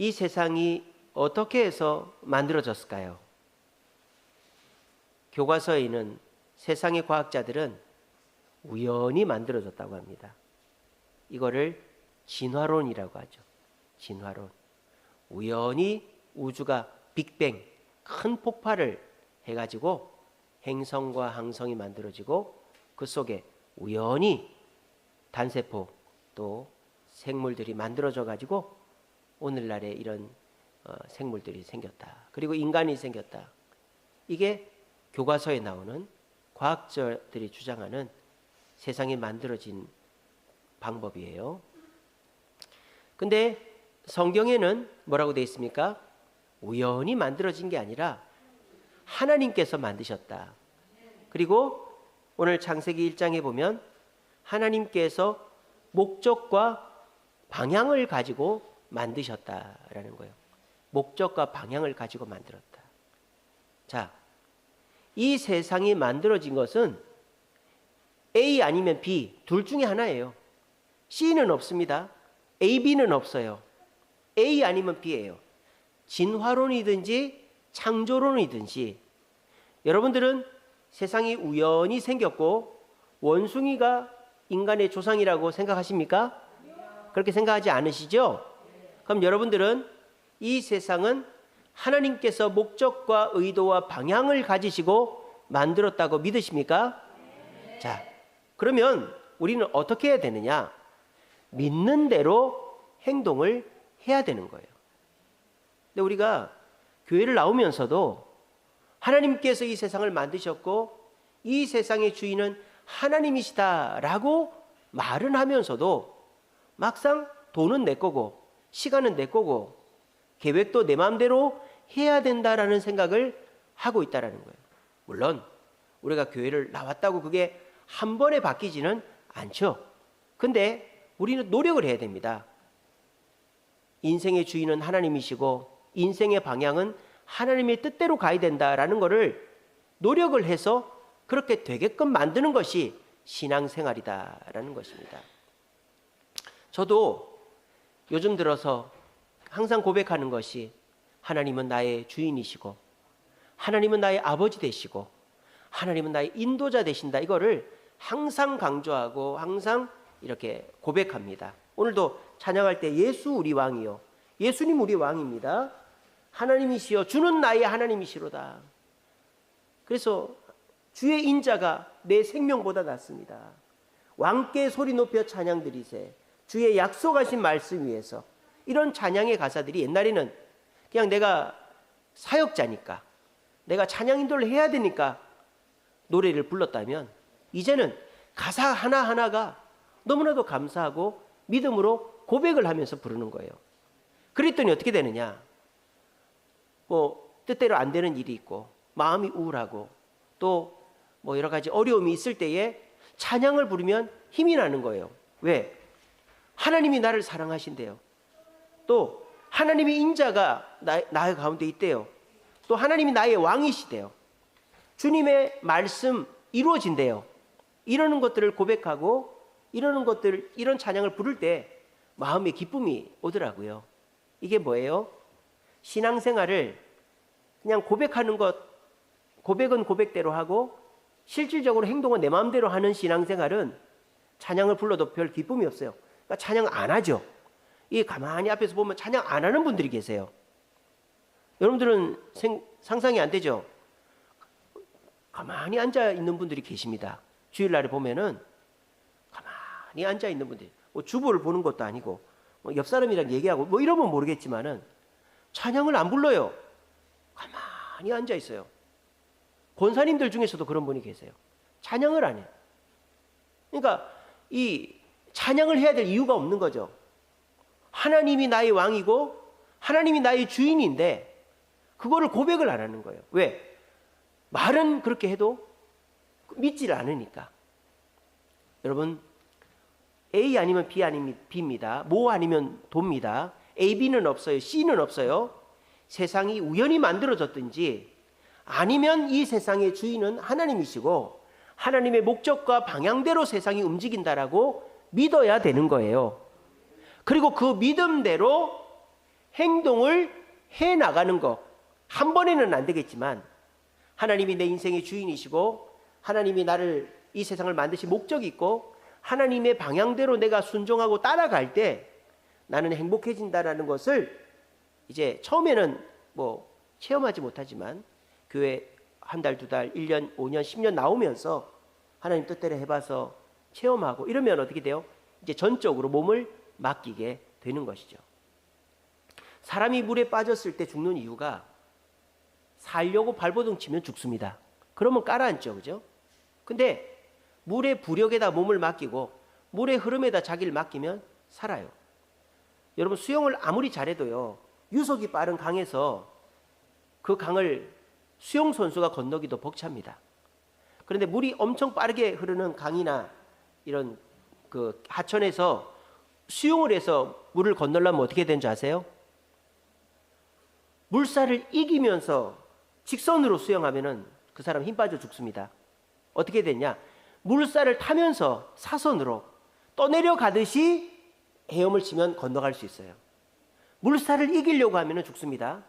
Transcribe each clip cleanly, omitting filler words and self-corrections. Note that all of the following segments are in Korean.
이 세상이 어떻게 해서 만들어졌을까요? 교과서에 있는 세상의 과학자들은 우연히 만들어졌다고 합니다. 이거를 진화론이라고 하죠. 진화론. 우연히 우주가 빅뱅, 큰 폭발을 해가지고 행성과 항성이 만들어지고 그 속에 우연히 단세포 또 생물들이 만들어져 가지고 오늘날의 이런 생물들이 생겼다. 그리고 인간이 생겼다. 이게 교과서에 나오는 과학자들이 주장하는 세상이 만들어진 방법이에요. 근데 성경에는 뭐라고 되어 있습니까? 우연히 만들어진 게 아니라 하나님께서 만드셨다. 그리고 오늘 창세기 1장에 보면 하나님께서 목적과 방향을 가지고 만드셨다라는 거예요. 목적과 방향을 가지고 만들었다. 자, 이 세상이 만들어진 것은 A 아니면 B 둘 중에 하나예요. C는 없습니다. A, B는 없어요. A 아니면 B예요. 진화론이든지 창조론이든지. 여러분들은 세상이 우연히 생겼고 원숭이가 인간의 조상이라고 생각하십니까? 그렇게 생각하지 않으시죠? 그럼 여러분들은 이 세상은 하나님께서 목적과 의도와 방향을 가지시고 만들었다고 믿으십니까? 자, 그러면 우리는 어떻게 해야 되느냐? 믿는 대로 행동을 해야 되는 거예요. 근데 우리가 교회를 나오면서도 하나님께서 이 세상을 만드셨고 이 세상의 주인은 하나님이시다라고 말은 하면서도 막상 돈은 내 거고 시간은 내 거고 계획도 내 마음대로 해야 된다라는 생각을 하고 있다라는 거예요. 물론 우리가 교회를 나왔다고 그게 한 번에 바뀌지는 않죠. 근데 우리는 노력을 해야 됩니다. 인생의 주인은 하나님이시고 인생의 방향은 하나님의 뜻대로 가야 된다라는 것을 노력을 해서 그렇게 되게끔 만드는 것이 신앙생활이다라는 것입니다. 저도 요즘 들어서 항상 고백하는 것이 하나님은 나의 주인이시고 하나님은 나의 아버지 되시고 하나님은 나의 인도자 되신다. 이거를 항상 강조하고 항상 이렇게 고백합니다. 오늘도 찬양할 때 예수 우리 왕이요. 예수님 우리 왕입니다. 하나님이시여 주는 나의 하나님이시로다. 그래서 주의 인자가 내 생명보다 낫습니다. 왕께 소리 높여 찬양 드리세. 주의 약속하신 말씀 위에서. 이런 찬양의 가사들이 옛날에는 그냥 내가 사역자니까 내가 찬양 인도를 해야 되니까 노래를 불렀다면 이제는 가사 하나하나가 너무나도 감사하고 믿음으로 고백을 하면서 부르는 거예요. 그랬더니 어떻게 되느냐? 뭐 뜻대로 안 되는 일이 있고 마음이 우울하고 또 뭐 여러 가지 어려움이 있을 때에 찬양을 부르면 힘이 나는 거예요. 왜? 하나님이 나를 사랑하신대요. 또 하나님의 인자가 나의 가운데 있대요. 또 하나님이 나의 왕이시대요. 주님의 말씀 이루어진대요. 이러는 것들을 고백하고 이런 찬양을 부를 때 마음에 기쁨이 오더라고요. 이게 뭐예요? 신앙생활을 그냥 고백하는 것, 고백은 고백대로 하고 실질적으로 행동은 내 마음대로 하는 신앙생활은 찬양을 불러도 별 기쁨이 없어요. 그러니까 찬양 안 하죠. 이 가만히 앞에서 보면 찬양 안 하는 분들이 계세요. 여러분들은 상상이 안 되죠? 가만히 앉아 있는 분들이 계십니다. 주일날에 보면은 가만히 앉아 있는 분들, 뭐 주보를 보는 것도 아니고 뭐 옆 사람이랑 얘기하고 뭐 이러면 모르겠지만은 찬양을 안 불러요. 가만히 앉아 있어요. 권사님들 중에서도 그런 분이 계세요. 찬양을 안 해요. 그러니까 이 찬양을 해야 될 이유가 없는 거죠. 하나님이 나의 왕이고 하나님이 나의 주인인데 그거를 고백을 안 하는 거예요. 왜? 말은 그렇게 해도 믿지를 않으니까. 여러분, A 아니면 B 아니면 B입니다. 뭐 아니면 도입니다. A, B는 없어요. C는 없어요. 세상이 우연히 만들어졌든지 아니면 이 세상의 주인은 하나님이시고 하나님의 목적과 방향대로 세상이 움직인다라고 믿어야 되는 거예요. 그리고 그 믿음대로 행동을 해 나가는 거. 한 번에는 안 되겠지만 하나님이 내 인생의 주인이시고 하나님이 나를 이 세상을 만드신 목적이 있고 하나님의 방향대로 내가 순종하고 따라갈 때 나는 행복해진다라는 것을 이제 처음에는 뭐 체험하지 못하지만 교회 한 달, 두 달, 1년, 5년, 10년 나오면서 하나님 뜻대로 해봐서 체험하고 이러면 어떻게 돼요? 이제 전적으로 몸을 맡기게 되는 것이죠. 사람이 물에 빠졌을 때 죽는 이유가 살려고 발버둥 치면 죽습니다. 그러면 깔아앉죠, 그죠? 근데 물의 부력에다 몸을 맡기고 물의 흐름에다 자기를 맡기면 살아요. 여러분 수영을 아무리 잘해도요, 유속이 빠른 강에서 그 강을 수영 선수가 건너기도 벅찹니다. 그런데 물이 엄청 빠르게 흐르는 강이나 이런 그 하천에서 수영을 해서 물을 건너려면 어떻게 되는 줄 아세요? 물살을 이기면서 직선으로 수영하면은 그 사람 힘 빠져 죽습니다. 어떻게 됐냐? 물살을 타면서 사선으로 떠내려가듯이 헤엄을 치면 건너갈 수 있어요. 물살을 이기려고 하면은 죽습니다.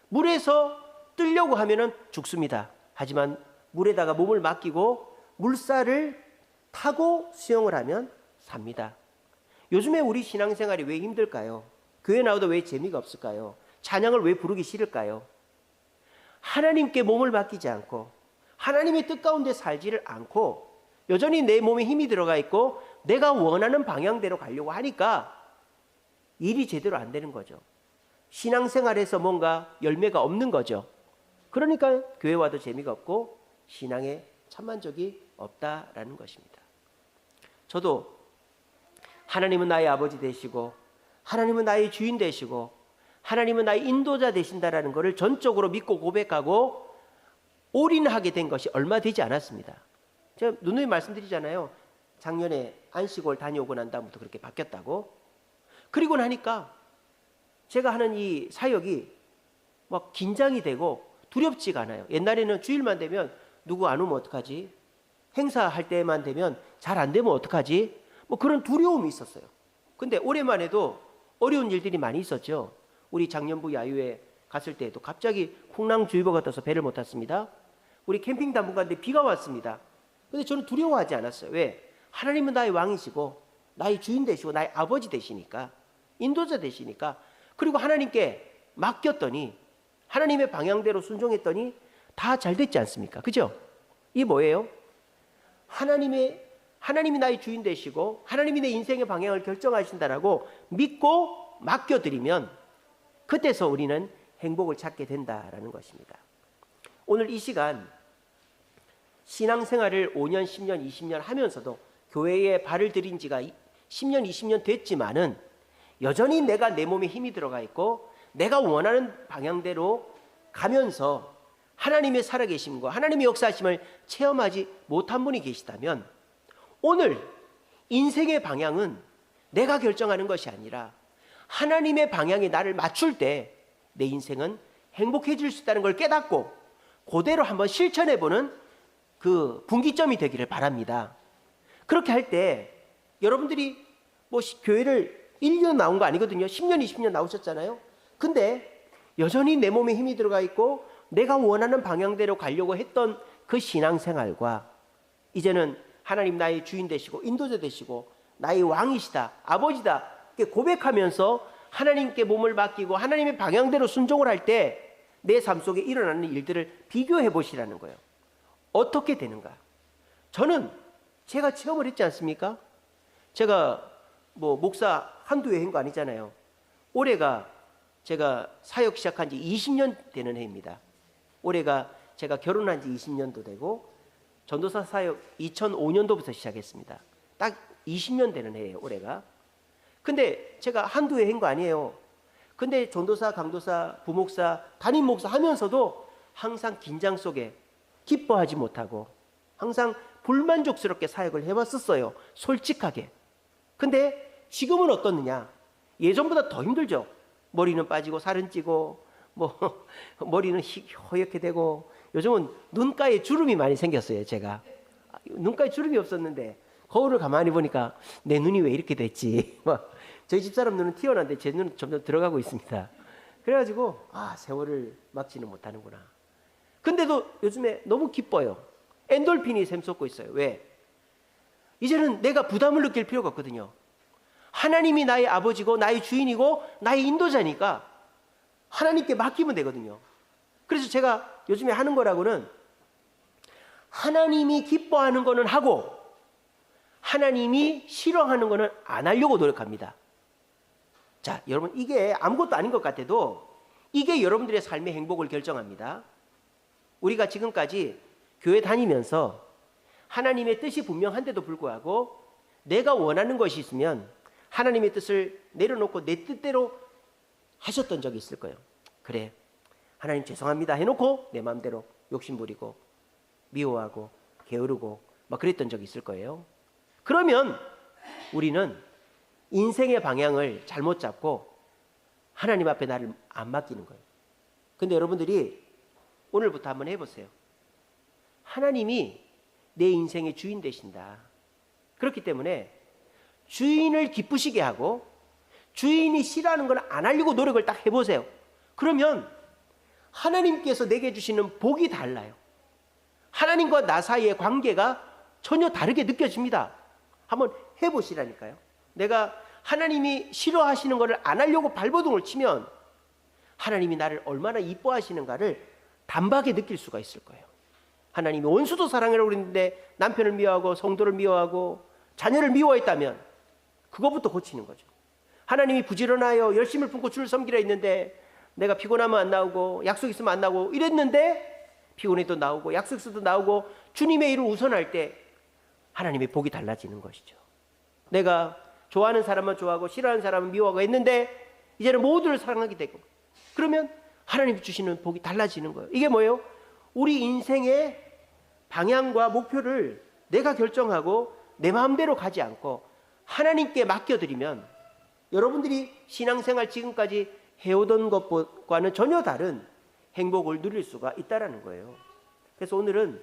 물에서 뜨려고 하면은 죽습니다. 하지만 물에다가 몸을 맡기고 물살을 타고 수영을 하면 삽니다. 요즘에 우리 신앙생활이 왜 힘들까요? 교회 나와도 왜 재미가 없을까요? 찬양을 왜 부르기 싫을까요? 하나님께 몸을 맡기지 않고 하나님의 뜻 가운데 살지를 않고 여전히 내 몸에 힘이 들어가 있고 내가 원하는 방향대로 가려고 하니까 일이 제대로 안 되는 거죠. 신앙생활에서 뭔가 열매가 없는 거죠. 그러니까 교회 와도 재미가 없고 신앙에 참만족이 없다라는 것입니다. 저도 하나님은 나의 아버지 되시고 하나님은 나의 주인 되시고 하나님은 나의 인도자 되신다라는 것을 전적으로 믿고 고백하고 올인하게 된 것이 얼마 되지 않았습니다. 제가 누누이 말씀드리잖아요. 작년에 안식월 다녀오고 난 다음부터 그렇게 바뀌었다고. 그리고 나니까 제가 하는 이 사역이 막 긴장이 되고 두렵지가 않아요. 옛날에는 주일만 되면 누구 안 오면 어떡하지? 행사할 때만 되면 잘 안 되면 어떡하지? 뭐 그런 두려움이 있었어요. 근데 올해만 해도 어려운 일들이 많이 있었죠. 우리 작년부 야유회 갔을 때에도 갑자기 풍랑주의보가 떠서 배를 못 탔습니다. 우리 캠핑 당분간인데 비가 왔습니다. 근데 저는 두려워하지 않았어요. 왜? 하나님은 나의 왕이시고 나의 주인 되시고 나의 아버지 되시니까 인도자 되시니까 그리고 하나님께 맡겼더니 하나님의 방향대로 순종했더니 다 잘 됐지 않습니까? 그죠? 이 뭐예요? 하나님이 나의 주인 되시고 하나님이 내 인생의 방향을 결정하신다라고 믿고 맡겨드리면 그때서 우리는 행복을 찾게 된다라는 것입니다. 오늘 이 시간 신앙생활을 5년, 10년, 20년 하면서도 교회에 발을 들인 지가 10년, 20년 됐지만은 여전히 내가 내 몸에 힘이 들어가 있고 내가 원하는 방향대로 가면서 하나님의 살아계심과 하나님의 역사하심을 체험하지 못한 분이 계시다면 오늘 인생의 방향은 내가 결정하는 것이 아니라 하나님의 방향에 나를 맞출 때 내 인생은 행복해질 수 있다는 걸 깨닫고 그대로 한번 실천해보는 그 분기점이 되기를 바랍니다. 그렇게 할 때 여러분들이 뭐 교회를 1년 나온 거 아니거든요. 10년, 20년 나오셨잖아요. 근데 여전히 내 몸에 힘이 들어가 있고 내가 원하는 방향대로 가려고 했던 그 신앙생활과 이제는 하나님 나의 주인 되시고 인도자 되시고 나의 왕이시다, 아버지다 이렇게 고백하면서 하나님께 몸을 맡기고 하나님의 방향대로 순종을 할 때 내 삶 속에 일어나는 일들을 비교해 보시라는 거예요. 어떻게 되는가? 저는 제가 체험을 했지 않습니까? 제가 뭐 목사 한두 해 한 거 아니잖아요. 올해가 제가 사역 시작한 지 20년 되는 해입니다. 올해가 제가 결혼한 지 20년도 되고 전도사 사역 2005년도부터 시작했습니다. 딱 20년 되는 해예요, 올해가. 근데 제가 한두 해 한 거 아니에요. 근데 전도사, 강도사, 부목사, 담임 목사 하면서도 항상 긴장 속에 기뻐하지 못하고 항상 불만족스럽게 사역을 해왔었어요. 솔직하게. 근데 지금은 어떻느냐? 예전보다 더 힘들죠. 머리는 빠지고 살은 찌고 뭐 머리는 허옇게 되고 요즘은 눈가에 주름이 많이 생겼어요. 제가 눈가에 주름이 없었는데 거울을 가만히 보니까 내 눈이 왜 이렇게 됐지? 저희 집사람 눈은 튀어나왔는데 제 눈은 점점 들어가고 있습니다. 그래가지고 세월을 막지는 못하는구나. 근데도 요즘에 너무 기뻐요. 엔돌핀이 샘솟고 있어요. 왜? 이제는 내가 부담을 느낄 필요가 없거든요. 하나님이 나의 아버지고 나의 주인이고 나의 인도자니까 하나님께 맡기면 되거든요. 그래서 제가 요즘에 하는 거라고는 하나님이 기뻐하는 거는 하고 하나님이 싫어하는 거는 안 하려고 노력합니다. 자, 여러분, 이게 아무것도 아닌 것 같아도 이게 여러분들의 삶의 행복을 결정합니다. 우리가 지금까지 교회 다니면서 하나님의 뜻이 분명한데도 불구하고 내가 원하는 것이 있으면 하나님의 뜻을 내려놓고 내 뜻대로 하셨던 적이 있을 거예요. 그래, 하나님 죄송합니다 해놓고 내 마음대로 욕심부리고 미워하고 게으르고 막 그랬던 적이 있을 거예요. 그러면 우리는 인생의 방향을 잘못 잡고 하나님 앞에 나를 안 맡기는 거예요. 근데 여러분들이 오늘부터 한번 해보세요. 하나님이 내 인생의 주인 되신다. 그렇기 때문에 주인을 기쁘시게 하고 주인이 싫어하는 걸 안 하려고 노력을 딱 해보세요. 그러면 하나님께서 내게 주시는 복이 달라요. 하나님과 나 사이의 관계가 전혀 다르게 느껴집니다. 한번 해보시라니까요. 내가 하나님이 싫어하시는 것을 안 하려고 발버둥을 치면 하나님이 나를 얼마나 이뻐하시는가를 단박에 느낄 수가 있을 거예요. 하나님이 원수도 사랑하라고 그랬는데 남편을 미워하고 성도를 미워하고 자녀를 미워했다면 그것부터 고치는 거죠. 하나님이 부지런하여 열심을 품고 주를 섬기라 했는데 내가 피곤하면 안 나오고 약속 있으면 안 나오고 이랬는데 피곤해도 나오고 약속 있어도 나오고 주님의 일을 우선할 때 하나님의 복이 달라지는 것이죠. 내가 좋아하는 사람만 좋아하고 싫어하는 사람은 미워하고 했는데 이제는 모두를 사랑하게 되고 그러면 하나님이 주시는 복이 달라지는 거예요. 이게 뭐예요? 우리 인생의 방향과 목표를 내가 결정하고 내 마음대로 가지 않고 하나님께 맡겨드리면 여러분들이 신앙생활 지금까지 해오던 것과는 전혀 다른 행복을 누릴 수가 있다는 거예요. 그래서 오늘은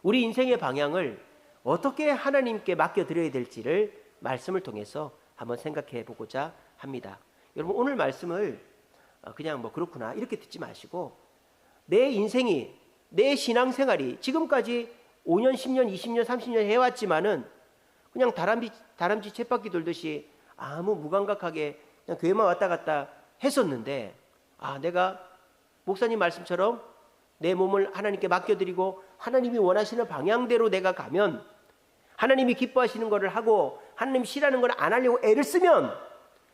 우리 인생의 방향을 어떻게 하나님께 맡겨드려야 될지를 말씀을 통해서 한번 생각해 보고자 합니다. 여러분, 오늘 말씀을 그냥 뭐 그렇구나 이렇게 듣지 마시고 내 인생이, 내 신앙생활이 지금까지 5년, 10년, 20년, 30년 해왔지만은 그냥 다람쥐 쳇바퀴 돌듯이 아무 무감각하게 그냥 교회만 왔다 갔다 했었는데 내가 목사님 말씀처럼 내 몸을 하나님께 맡겨드리고 하나님이 원하시는 방향대로 내가 가면 하나님이 기뻐하시는 것을 하고 하나님 싫어하는 걸 안 하려고 애를 쓰면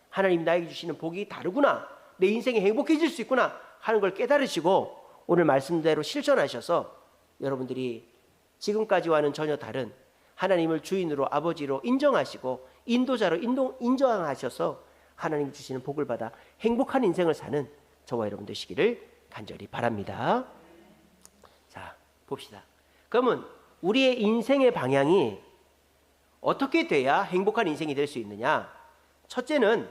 하나님이 나에게 주시는 복이 다르구나, 내 인생이 행복해질 수 있구나 하는 걸 깨달으시고 오늘 말씀대로 실천하셔서 여러분들이 지금까지와는 전혀 다른 하나님을 주인으로 아버지로 인정하시고 인도자로 인정하셔서 하나님이 주시는 복을 받아 행복한 인생을 사는 저와 여러분 되시기를 간절히 바랍니다. 자, 봅시다. 그러면 우리의 인생의 방향이 어떻게 돼야 행복한 인생이 될 수 있느냐? 첫째는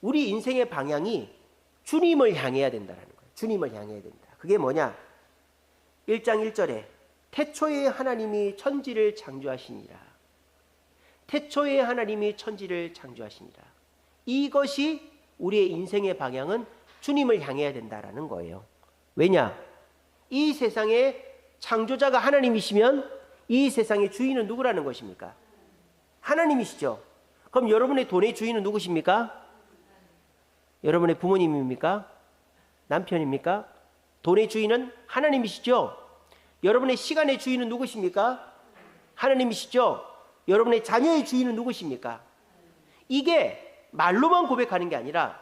우리 인생의 방향이 주님을 향해야 된다는 거예요. 주님을 향해야 된다. 그게 뭐냐? 1장 1절에 태초에 하나님이 천지를 창조하시니라. 태초에 하나님이 천지를 창조하시니라. 이것이 우리의 인생의 방향은 주님을 향해야 된다라는 거예요. 왜냐? 이 세상의 창조자가 하나님이시면 이 세상의 주인은 누구라는 것입니까? 하나님이시죠. 그럼 여러분의 돈의 주인은 누구십니까? 여러분의 부모님입니까? 남편입니까? 돈의 주인은 하나님이시죠. 여러분의 시간의 주인은 누구십니까? 하나님이시죠. 여러분의 자녀의 주인은 누구십니까? 이게 말로만 고백하는 게 아니라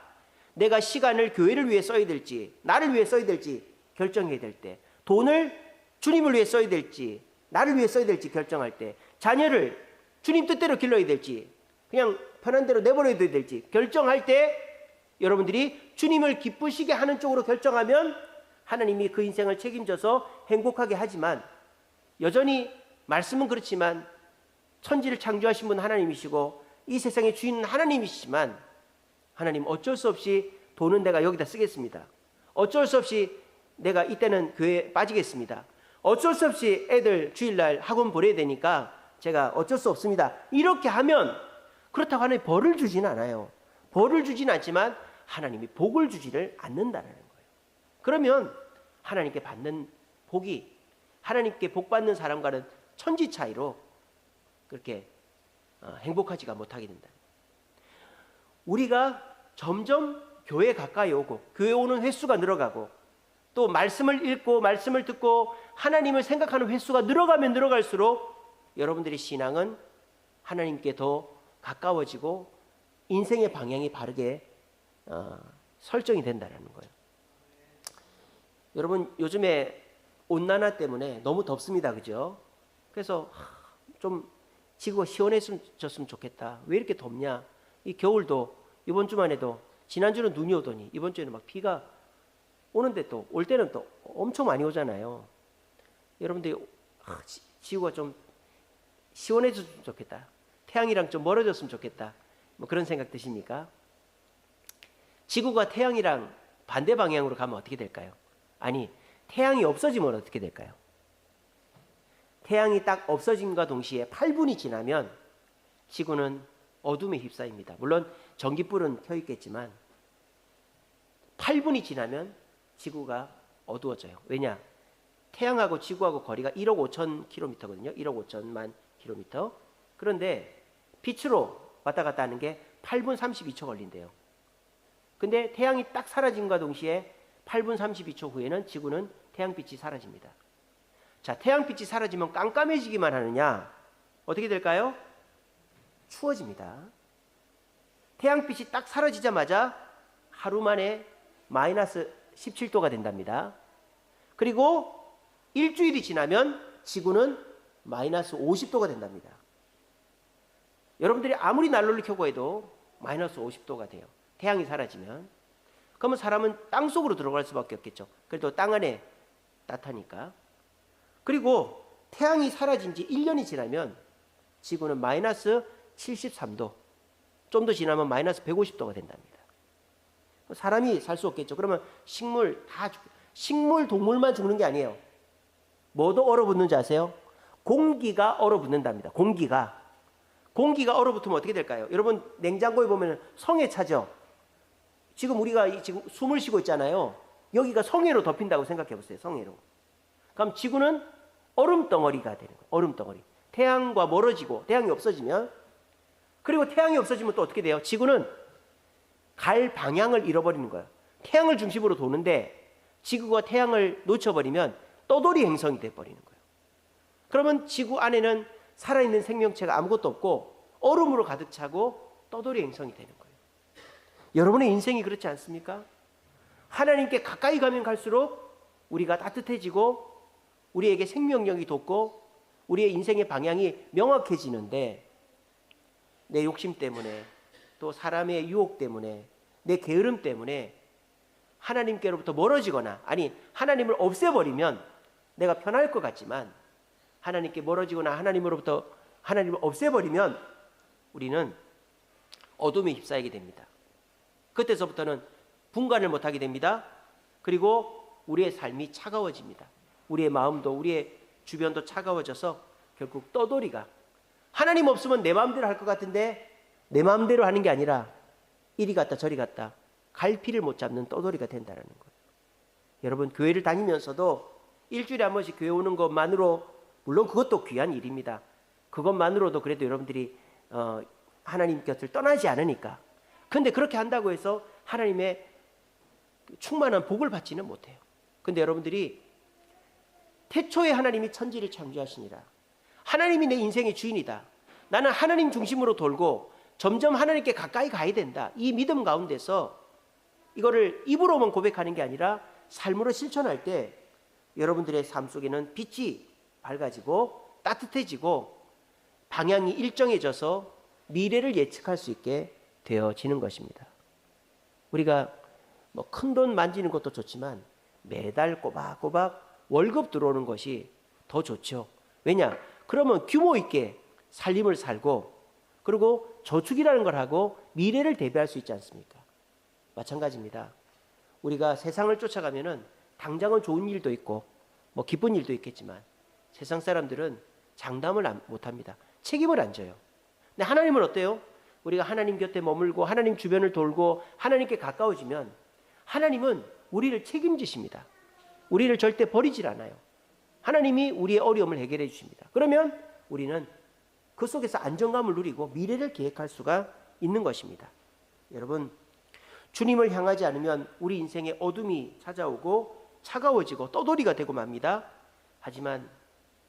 내가 시간을 교회를 위해 써야 될지 나를 위해 써야 될지 결정해야 될 때, 돈을 주님을 위해 써야 될지 나를 위해 써야 될지 결정할 때, 자녀를 주님 뜻대로 길러야 될지 그냥 편한 대로 내버려야 될지 결정할 때 여러분들이 주님을 기쁘시게 하는 쪽으로 결정하면 하나님이 그 인생을 책임져서 행복하게 하지만 여전히 말씀은 그렇지만 천지를 창조하신 분 하나님이시고 이 세상의 주인은 하나님이시지만 하나님 어쩔 수 없이 돈은 내가 여기다 쓰겠습니다. 어쩔 수 없이 내가 이때는 교회에 빠지겠습니다. 어쩔 수 없이 애들 주일날 학원 보내야 되니까 제가 어쩔 수 없습니다. 이렇게 하면 그렇다고 하나님이 벌을 주지는 않아요. 벌을 주지는 않지만 하나님이 복을 주지를 않는다는 거예요. 그러면 하나님께 받는 복이 하나님께 복 받는 사람과는 천지 차이로 그렇게 행복하지가 못하게 된다. 우리가 점점 교회에 가까이 오고 교회 오는 횟수가 늘어가고 또 말씀을 읽고 말씀을 듣고 하나님을 생각하는 횟수가 늘어가면 늘어갈수록 여러분들의 신앙은 하나님께 더 가까워지고 인생의 방향이 바르게 설정이 된다는 거예요. 여러분 요즘에 온난화 때문에 너무 덥습니다. 그죠? 그래서 좀 지구가 시원해졌으면 좋겠다. 왜 이렇게 덥냐? 이 겨울도 이번 주만 해도 지난주는 눈이 오더니 이번 주에는 막 비가 오는데 또 올 때는 또 엄청 많이 오잖아요. 여러분들이 지구가 좀 시원해졌으면 좋겠다. 태양이랑 좀 멀어졌으면 좋겠다. 뭐 그런 생각 드십니까? 지구가 태양이랑 반대 방향으로 가면 어떻게 될까요? 아니, 태양이 없어지면 어떻게 될까요? 태양이 딱 없어짐과 동시에 8분이 지나면 지구는 어둠에 휩싸입니다. 물론 전기불은 켜 있겠지만 8분이 지나면 지구가 어두워져요. 왜냐? 태양하고 지구하고 거리가 1억 5천 킬로미터거든요. 1억 5천만 킬로미터. 그런데 빛으로 왔다 갔다 하는 게 8분 32초 걸린대요. 근데 태양이 딱 사라짐과 동시에 8분 32초 후에는 지구는 태양빛이 사라집니다. 자, 태양빛이 사라지면 깜깜해지기만 하느냐? 어떻게 될까요? 추워집니다. 태양빛이 딱 사라지자마자 하루 만에 마이너스 17도가 된답니다. 그리고 일주일이 지나면 지구는 마이너스 50도가 된답니다. 여러분들이 아무리 난로를 켜고 해도 마이너스 50도가 돼요. 태양이 사라지면. 그러면 사람은 땅속으로 들어갈 수밖에 없겠죠. 그래도 땅 안에 따뜻하니까. 그리고 태양이 사라진 지 1년이 지나면 지구는 마이너스 73도, 좀 더 지나면 마이너스 150도가 된답니다. 사람이 살 수 없겠죠. 그러면 식물, 동물만 죽는 게 아니에요. 뭐도 얼어붙는지 아세요? 공기가 얼어붙는답니다. 공기가 얼어붙으면 어떻게 될까요? 여러분 냉장고에 보면 성에 차죠. 지금 우리가 지금 숨을 쉬고 있잖아요. 여기가 성에로 덮인다고 생각해 보세요. 성에로. 그럼 지구는 얼음 덩어리가 되는 거예요. 얼음 덩어리. 태양과 멀어지고 태양이 없어지면, 그리고 태양이 없어지면 또 어떻게 돼요? 지구는 갈 방향을 잃어버리는 거예요. 태양을 중심으로 도는데 지구가 태양을 놓쳐버리면 떠돌이 행성이 돼버리는 거예요. 그러면 지구 안에는 살아있는 생명체가 아무것도 없고 얼음으로 가득 차고 떠돌이 행성이 되는 거예요. 여러분의 인생이 그렇지 않습니까? 하나님께 가까이 가면 갈수록 우리가 따뜻해지고 우리에게 생명력이 돋고 우리의 인생의 방향이 명확해지는데, 내 욕심 때문에 또 사람의 유혹 때문에 내 게으름 때문에 하나님께로부터 멀어지거나, 아니 하나님을 없애버리면 내가 편할 것 같지만 하나님께 멀어지거나 하나님으로부터 하나님을 없애버리면 우리는 어둠에 휩싸이게 됩니다. 그때서부터는 분간을 못하게 됩니다. 그리고 우리의 삶이 차가워집니다. 우리의 마음도 우리의 주변도 차가워져서 결국 떠돌이가, 하나님 없으면 내 마음대로 할 것 같은데 내 마음대로 하는 게 아니라 이리 갔다 저리 갔다 갈피를 못 잡는 떠돌이가 된다는 거예요. 여러분 교회를 다니면서도 일주일에 한 번씩 교회 오는 것만으로, 물론 그것도 귀한 일입니다. 그것만으로도 그래도 여러분들이 하나님 곁을 떠나지 않으니까. 근데 그렇게 한다고 해서 하나님의 충만한 복을 받지는 못해요. 근데 여러분들이 태초에 하나님이 천지를 창조하시니라, 하나님이 내 인생의 주인이다, 나는 하나님 중심으로 돌고 점점 하나님께 가까이 가야 된다, 이 믿음 가운데서 이거를 입으로만 고백하는 게 아니라 삶으로 실천할 때 여러분들의 삶 속에는 빛이 밝아지고 따뜻해지고 방향이 일정해져서 미래를 예측할 수 있게 되어지는 것입니다. 우리가 뭐 큰 돈 만지는 것도 좋지만 매달 꼬박꼬박 월급 들어오는 것이 더 좋죠. 왜냐? 그러면 규모 있게 살림을 살고 그리고 저축이라는 걸 하고 미래를 대비할 수 있지 않습니까? 마찬가지입니다. 우리가 세상을 쫓아가면은 당장은 좋은 일도 있고 뭐 기쁜 일도 있겠지만 세상 사람들은 장담을 못 합니다. 책임을 안 져요. 근데 하나님은 어때요? 우리가 하나님 곁에 머물고 하나님 주변을 돌고 하나님께 가까워지면 하나님은 우리를 책임지십니다. 우리를 절대 버리질 않아요. 하나님이 우리의 어려움을 해결해 주십니다. 그러면 우리는 그 속에서 안정감을 누리고 미래를 계획할 수가 있는 것입니다. 여러분, 주님을 향하지 않으면 우리 인생에 어둠이 찾아오고 차가워지고 떠돌이가 되고 맙니다. 하지만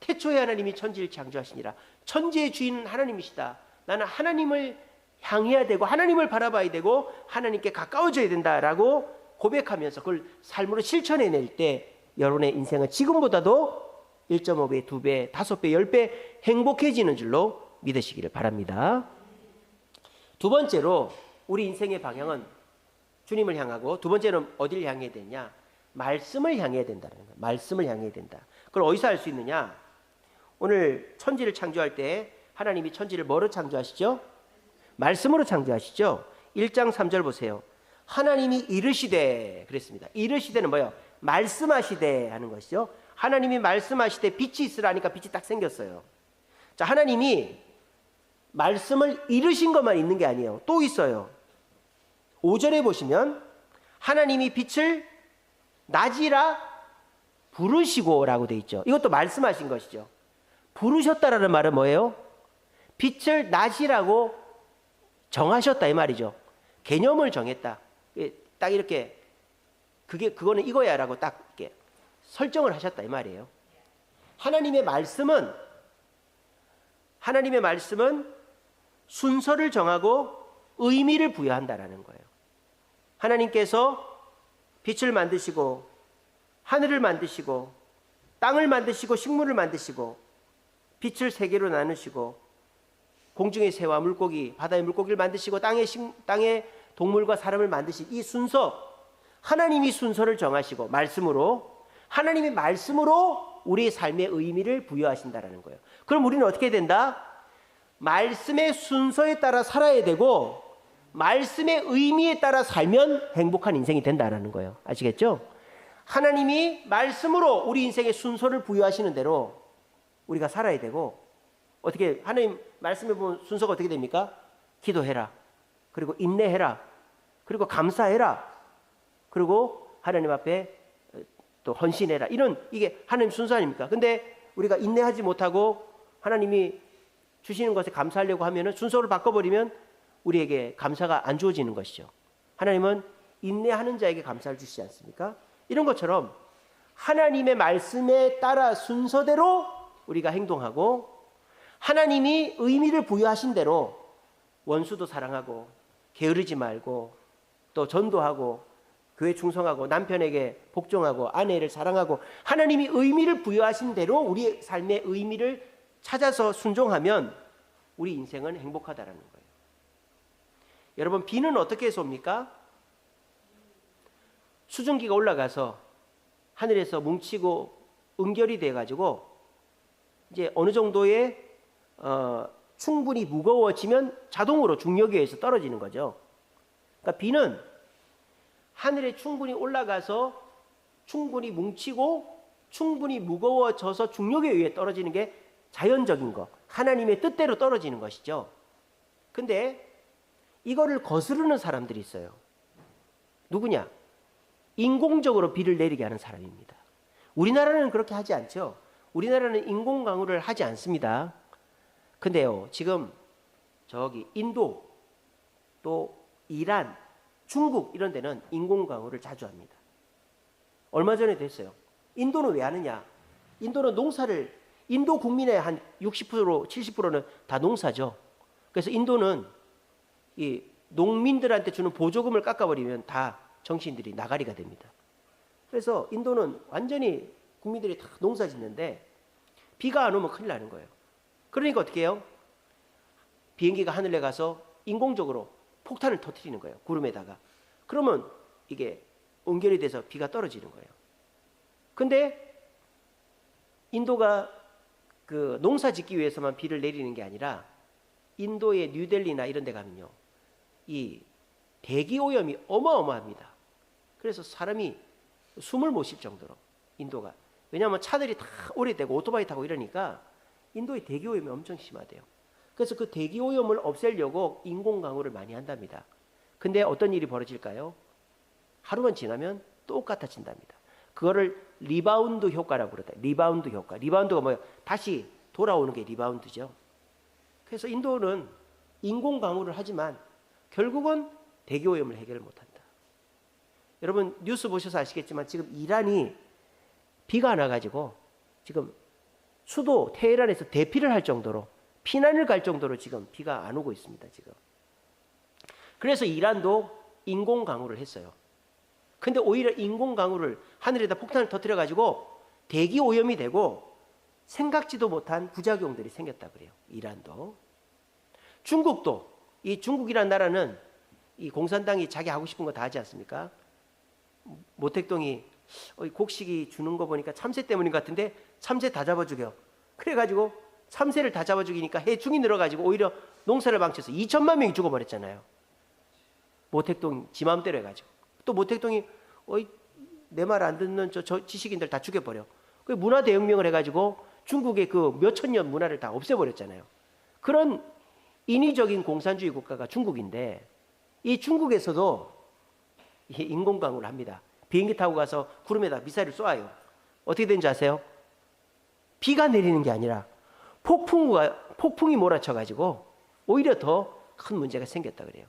태초에 하나님이 천지를 창조하시니라. 천지의 주인은 하나님이시다. 나는 하나님을 향해야 되고 하나님을 바라봐야 되고 하나님께 가까워져야 된다라고 고백하면서 그걸 삶으로 실천해낼 때 여러분의 인생은 지금보다도 1.5배, 2배, 5배, 10배 행복해지는 줄로 믿으시기를 바랍니다. 두 번째로 우리 인생의 방향은 주님을 향하고, 두 번째는 어디를 향해야 되냐? 말씀을 향해야 된다는 거예요. 말씀을 향해야 된다. 그걸 어디서 알 수 있느냐? 오늘 천지를 창조할 때 하나님이 천지를 뭐로 창조하시죠? 말씀으로 창조하시죠. 1장 3절 보세요. 하나님이 이르시되 그랬습니다. 이르시되는 뭐예요? 말씀하시되 하는 것이죠. 하나님이 말씀하시되 빛이 있으라니까 빛이 딱 생겼어요. 자, 하나님이 말씀을 이르신 것만 있는 게 아니에요. 또 있어요. 5절에 보시면 하나님이 빛을 낮이라 부르시고 라고 돼 있죠. 이것도 말씀하신 것이죠. 부르셨다라는 말은 뭐예요? 빛을 낮이라고 정하셨다 이 말이죠. 개념을 정했다. 딱 이렇게 그거는 이거야 라고 딱 이렇게 설정을 하셨다 이 말이에요. 하나님의 말씀은 순서를 정하고 의미를 부여한다라는 거예요. 하나님께서 빛을 만드시고 하늘을 만드시고 땅을 만드시고 식물을 만드시고 빛을 세 개로 나누시고 공중의 새와 물고기, 바다의 물고기를 만드시고 땅의 동물과 사람을 만드신 이 순서, 하나님이 순서를 정하시고 말씀으로, 하나님의 말씀으로 우리의 삶의 의미를 부여하신다라는 거예요. 그럼 우리는 어떻게 된다? 말씀의 순서에 따라 살아야 되고 말씀의 의미에 따라 살면 행복한 인생이 된다라는 거예요. 아시겠죠? 하나님이 말씀으로 우리 인생의 순서를 부여하시는 대로 우리가 살아야 되고, 어떻게 하나님 말씀해 보면 순서가 어떻게 됩니까? 기도해라. 그리고 인내해라. 그리고 감사해라. 그리고 하나님 앞에 또 헌신해라. 이게 하나님 순서 아닙니까? 근데 우리가 인내하지 못하고 하나님이 주시는 것에 감사하려고 하면은 순서를 바꿔버리면 우리에게 감사가 안 주어지는 것이죠. 하나님은 인내하는 자에게 감사를 주시지 않습니까? 이런 것처럼 하나님의 말씀에 따라 순서대로 우리가 행동하고 하나님이 의미를 부여하신 대로 원수도 사랑하고 게으르지 말고 또 전도하고 교회 충성하고 남편에게 복종하고 아내를 사랑하고 하나님이 의미를 부여하신 대로 우리의 삶의 의미를 찾아서 순종하면 우리 인생은 행복하다라는 거예요. 여러분, 비는 어떻게 해서 옵니까? 수증기가 올라가서 하늘에서 뭉치고 응결이 돼가지고 이제 어느 정도의 충분히 무거워지면 자동으로 중력에 의해서 떨어지는 거죠. 그러니까 비는 하늘에 충분히 올라가서 충분히 뭉치고 충분히 무거워져서 중력에 의해 떨어지는 게 자연적인 거, 하나님의 뜻대로 떨어지는 것이죠. 근데 이거를 거스르는 사람들이 있어요. 누구냐? 인공적으로 비를 내리게 하는 사람입니다. 우리나라는 그렇게 하지 않죠. 우리나라는 인공강우를 하지 않습니다. 근데요, 지금 저기 인도 또 이란, 중국 이런 데는 인공강우를 자주 합니다. 얼마 전에 됐어요. 인도는 왜 하느냐? 인도는 인도 국민의 한 60%, 70%는 다 농사죠. 그래서 인도는 이 농민들한테 주는 보조금을 깎아버리면 다 정치인들이 나가리가 됩니다. 그래서 인도는 완전히 국민들이 다 농사 짓는데 비가 안 오면 큰일 나는 거예요. 그러니까 어떻게 해요? 비행기가 하늘에 가서 인공적으로 폭탄을 터뜨리는 거예요. 구름에다가. 그러면 이게 응결이 돼서 비가 떨어지는 거예요. 근데 인도가 그 농사 짓기 위해서만 비를 내리는 게 아니라 인도의 뉴델리나 이런 데 가면요, 이 대기 오염이 어마어마합니다. 그래서 사람이 숨을 못 쉴 정도로 인도가, 왜냐하면 차들이 다 오래되고 오토바이 타고 이러니까 인도의 대기 오염이 엄청 심하대요. 그래서 그 대기 오염을 없애려고 인공강우를 많이 한답니다. 근데 어떤 일이 벌어질까요? 하루만 지나면 똑같아진답니다. 그거를 리바운드 효과라고 그러다. 리바운드 효과. 리바운드가 뭐예요? 다시 돌아오는 게 리바운드죠. 그래서 인도는 인공강우를 하지만 결국은 대기오염을 해결을 못한다. 여러분 뉴스 보셔서 아시겠지만 지금 이란이 비가 안 와가지고 지금 수도 테헤란에서 대피를 할 정도로 피난을 갈 정도로 지금 비가 안 오고 있습니다. 지금. 그래서 이란도 인공강우를 했어요. 근데 오히려 인공강우를 하늘에다 폭탄을 터뜨려가지고 대기오염이 되고 생각지도 못한 부작용들이 생겼다 그래요. 이란도. 중국도. 이 중국이란 나라는 이 공산당이 자기 하고 싶은 거 다 하지 않습니까? 모택동이 곡식이 주는 거 보니까 참새 때문인 것 같은데 참새 다 잡아 죽여. 그래가지고 참새를 다 잡아 죽이니까 해충이 늘어가지고 오히려 농사를 망쳐서 2천만 명이 죽어버렸잖아요. 모택동 지 마음대로 해가지고. 또 모택동이 내 말 안 듣는 저 지식인들 다 죽여버려. 그 문화 대혁명을 해가지고 중국의 그 몇천 년 문화를 다 없애버렸잖아요. 그런 인위적인 공산주의 국가가 중국인데 이 중국에서도 인공강우를 합니다. 비행기 타고 가서 구름에다 미사일을 쏘아요. 어떻게 되는지 아세요? 비가 내리는 게 아니라 폭풍이 몰아쳐가지고 오히려 더 큰 문제가 생겼다 그래요.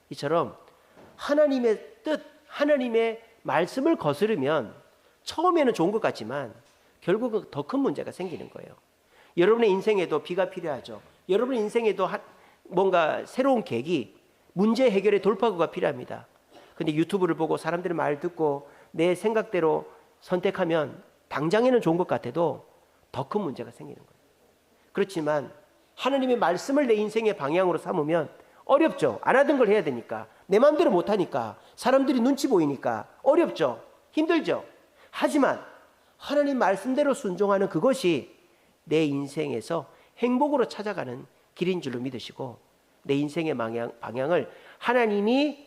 이처럼 하나님의 뜻, 하나님의 말씀을 거스르면 처음에는 좋은 것 같지만 결국은 더 큰 문제가 생기는 거예요. 여러분의 인생에도 비가 필요하죠. 여러분의 인생에도 뭔가 새로운 계기, 문제 해결의 돌파구가 필요합니다. 근데 유튜브를 보고 사람들의 말 듣고 내 생각대로 선택하면 당장에는 좋은 것 같아도 더 큰 문제가 생기는 거예요. 그렇지만 하나님의 말씀을 내 인생의 방향으로 삼으면 어렵죠. 안 하던 걸 해야 되니까. 내 마음대로 못하니까. 사람들이 눈치 보이니까. 어렵죠. 힘들죠. 하지만 하나님 말씀대로 순종하는 그것이 내 인생에서 행복으로 찾아가는 길인 줄로 믿으시고 내 인생의 방향을 하나님이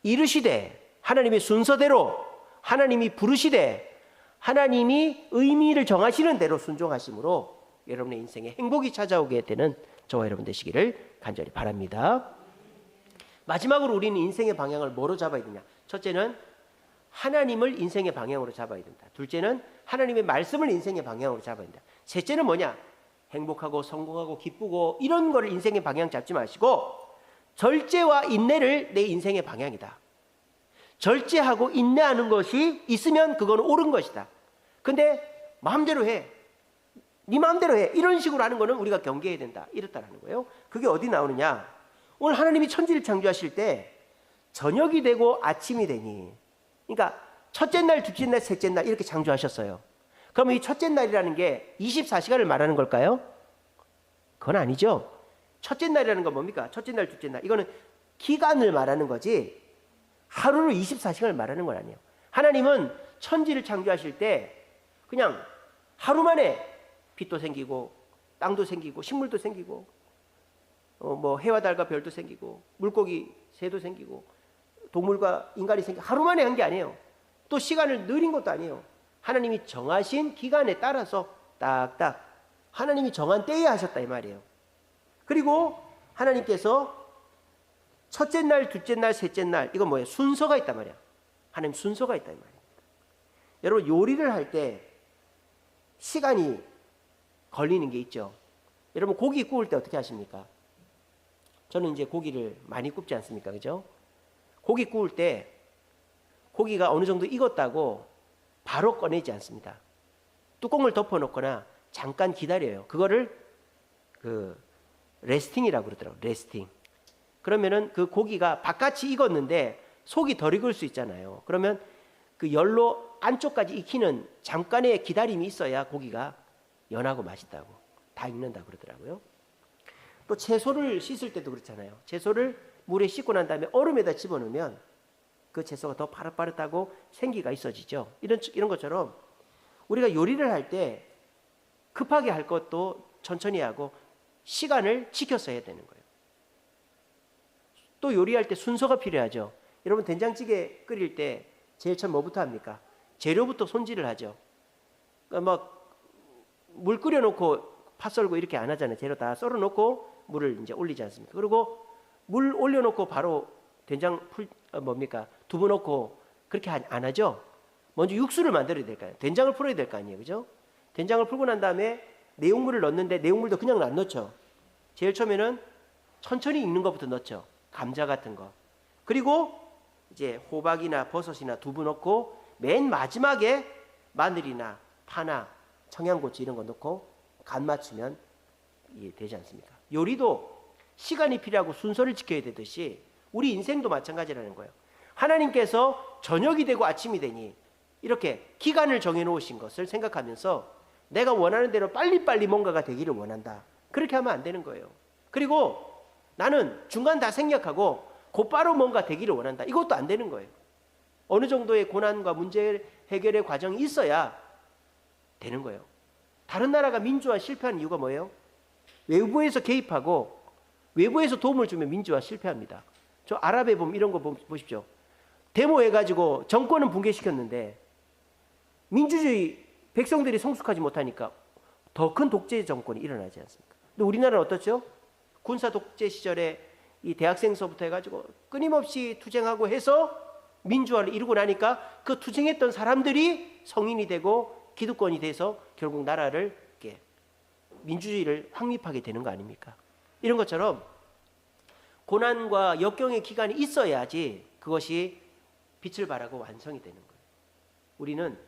이르시되 하나님의 순서대로 하나님이 부르시되 하나님이 의미를 정하시는 대로 순종하심으로 여러분의 인생에 행복이 찾아오게 되는 저와 여러분 되시기를 간절히 바랍니다. 마지막으로 우리는 인생의 방향을 뭐로 잡아야 되냐? 첫째는 하나님을 인생의 방향으로 잡아야 된다. 둘째는 하나님의 말씀을 인생의 방향으로 잡아야 된다. 셋째는 뭐냐? 행복하고 성공하고 기쁘고 이런 거를 인생의 방향 잡지 마시고 절제와 인내를 내 인생의 방향이다. 절제하고 인내하는 것이 있으면 그건 옳은 것이다. 근데 마음대로 해. 네 마음대로 해. 이런 식으로 하는 거는 우리가 경계해야 된다. 이렇다라는 거예요. 그게 어디 나오느냐? 오늘 하나님이 천지를 창조하실 때 저녁이 되고 아침이 되니 그러니까 첫째 날, 둘째 날, 셋째 날 이렇게 창조하셨어요. 그러면 이 첫째 날이라는 게 24시간을 말하는 걸까요? 그건 아니죠. 첫째 날이라는 건 뭡니까? 첫째 날, 둘째 날. 이거는 기간을 말하는 거지 하루를 24시간을 말하는 건 아니에요. 하나님은 천지를 창조하실 때 그냥 하루 만에 빛도 생기고 땅도 생기고 식물도 생기고 뭐 해와 달과 별도 생기고 물고기 새도 생기고 동물과 인간이 생기고 하루 만에 한 게 아니에요. 또 시간을 느린 것도 아니에요. 하나님이 정하신 기간에 따라서 딱딱 하나님이 정한 때에 하셨다 이 말이에요. 그리고 하나님께서 첫째 날, 둘째 날, 셋째 날 이건 뭐예요? 순서가 있단 말이야. 하나님 순서가 있다 이 말이에요. 여러분 요리를 할 때 시간이 걸리는 게 있죠. 여러분 고기 구울 때 어떻게 하십니까? 저는 이제 고기를 많이 굽지 않습니까? 그죠? 고기 구울 때 고기가 어느 정도 익었다고 바로 꺼내지 않습니다. 뚜껑을 덮어놓거나 잠깐 기다려요. 그거를 레스팅이라고 그러더라고요. 레스팅. 그러면은 그 고기가 바깥이 익었는데 속이 덜 익을 수 있잖아요. 그러면 그 열로 안쪽까지 익히는 잠깐의 기다림이 있어야 고기가 연하고 맛있다고 다 익는다 그러더라고요. 또 채소를 씻을 때도 그렇잖아요. 채소를 물에 씻고 난 다음에 얼음에다 집어넣으면 그 채소가 더 파릇파릇하고 생기가 있어지죠. 이런 것처럼 우리가 요리를 할 때 급하게 할 것도 천천히 하고 시간을 지켜서 해야 되는 거예요. 또 요리할 때 순서가 필요하죠. 여러분 된장찌개 끓일 때 제일 처음 뭐부터 합니까? 재료부터 손질을 하죠. 그러니까 막 물 끓여놓고 파 썰고 이렇게 안 하잖아요. 재료 다 썰어 놓고 물을 이제 올리지 않습니까? 그리고 물 올려 놓고 바로 된장 두부 넣고 그렇게 안 하죠. 먼저 육수를 만들어야 될까요? 된장을 풀어야 될 거 아니에요. 그죠? 된장을 풀고 난 다음에 내용물을 넣는데 내용물도 그냥 안 넣죠. 제일 처음에는 천천히 익는 것부터 넣죠. 감자 같은 거. 그리고 이제 호박이나 버섯이나 두부 넣고 맨 마지막에 마늘이나 파나 청양고추 이런 거 넣고 간 맞추면 되지 않습니까? 요리도 시간이 필요하고 순서를 지켜야 되듯이 우리 인생도 마찬가지라는 거예요. 하나님께서 저녁이 되고 아침이 되니 이렇게 기간을 정해놓으신 것을 생각하면서 내가 원하는 대로 빨리빨리 뭔가가 되기를 원한다. 그렇게 하면 안 되는 거예요. 그리고 나는 중간 다 생략하고 곧바로 뭔가 되기를 원한다. 이것도 안 되는 거예요. 어느 정도의 고난과 문제 해결의 과정이 있어야 되는 거예요. 다른 나라가 민주화 실패하는 이유가 뭐예요? 외부에서 개입하고 외부에서 도움을 주면 민주화 실패합니다. 저 아랍에 보면 이런 거 보십시오. 데모해가지고 정권은 붕괴시켰는데 민주주의 백성들이 성숙하지 못하니까 더 큰 독재 정권이 일어나지 않습니까? 근데 우리나라는 어떻죠? 군사 독재 시절에 이 대학생서부터 해가지고 끊임없이 투쟁하고 해서 민주화를 이루고 나니까 그 투쟁했던 사람들이 성인이 되고 기득권이 돼서 결국 나라를 이렇게 민주주의를 확립하게 되는 거 아닙니까? 이런 것처럼 고난과 역경의 기간이 있어야지 그것이 빛을 발하고 완성이 되는 거예요. 우리는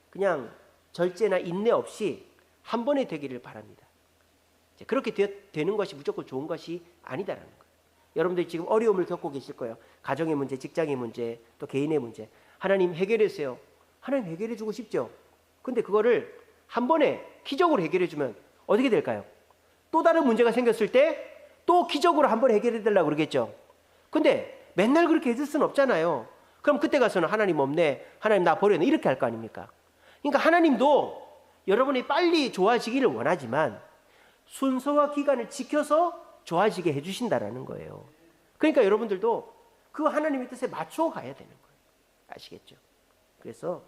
그냥 절제나 인내 없이 한 번에 되기를 바랍니다. 그렇게 되는 것이 무조건 좋은 것이 아니다라는 거예요. 여러분들이 지금 어려움을 겪고 계실 거예요. 가정의 문제, 직장의 문제, 또 개인의 문제. 하나님 해결해 주세요. 하나님 해결해 주고 싶죠. 근데 그거를 한 번에 기적으로 해결해 주면 어떻게 될까요? 또 다른 문제가 생겼을 때 또 기적으로 한 번에 해결해 달라고 그러겠죠. 근데 맨날 그렇게 해줄 수는 없잖아요. 그럼 그때 가서는 하나님 없네, 하나님 나 버렸네 이렇게 할 거 아닙니까? 그러니까 하나님도 여러분이 빨리 좋아지기를 원하지만 순서와 기간을 지켜서 좋아지게 해주신다라는 거예요. 그러니까 여러분들도 그 하나님의 뜻에 맞춰 가야 되는 거예요. 아시겠죠? 그래서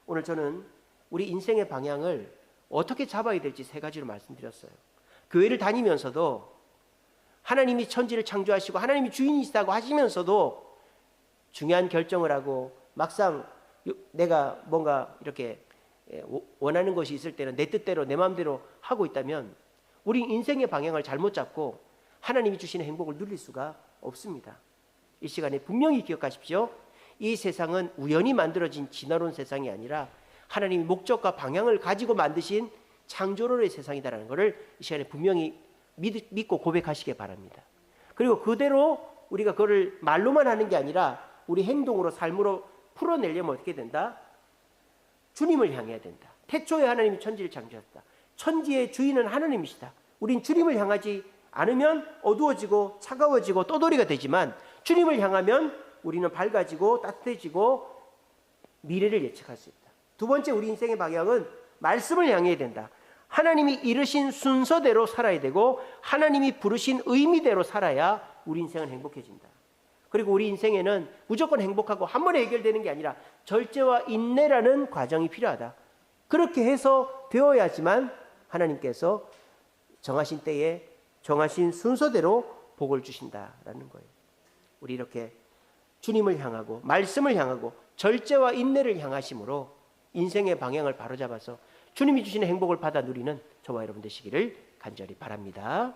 오늘 저는 우리 인생의 방향을 어떻게 잡아야 될지 세 가지로 말씀드렸어요. 교회를 다니면서도 하나님이 천지를 창조하시고 하나님이 주인이시다고 하시면서도 중요한 결정을 하고 막상 내가 뭔가 이렇게 원하는 것이 있을 때는 내 뜻대로 내 마음대로 하고 있다면 우리 인생의 방향을 잘못 잡고 하나님이 주시는 행복을 누릴 수가 없습니다. 이 시간에 분명히 기억하십시오. 이 세상은 우연히 만들어진 진화론 세상이 아니라 하나님이 목적과 방향을 가지고 만드신 창조론의 세상이다라는 것을 이 시간에 분명히 믿고 고백하시기 바랍니다. 그리고 그대로 우리가 그거를 말로만 하는 게 아니라 우리 행동으로 삶으로 풀어내려면 어떻게 된다? 주님을 향해야 된다. 태초에 하나님이 천지를 창조했다. 천지의 주인은 하나님이시다. 우린 주님을 향하지 않으면 어두워지고 차가워지고 떠돌이가 되지만 주님을 향하면 우리는 밝아지고 따뜻해지고 미래를 예측할 수 있다. 두 번째 우리 인생의 방향은 말씀을 향해야 된다. 하나님이 이르신 순서대로 살아야 되고 하나님이 부르신 의미대로 살아야 우리 인생은 행복해진다. 그리고 우리 인생에는 무조건 행복하고 한 번에 해결되는 게 아니라 절제와 인내라는 과정이 필요하다. 그렇게 해서 되어야지만 하나님께서 정하신 때에 정하신 순서대로 복을 주신다라는 거예요. 우리 이렇게 주님을 향하고 말씀을 향하고 절제와 인내를 향하심으로 인생의 방향을 바로잡아서 주님이 주시는 행복을 받아 누리는 저와 여러분 되시기를 간절히 바랍니다.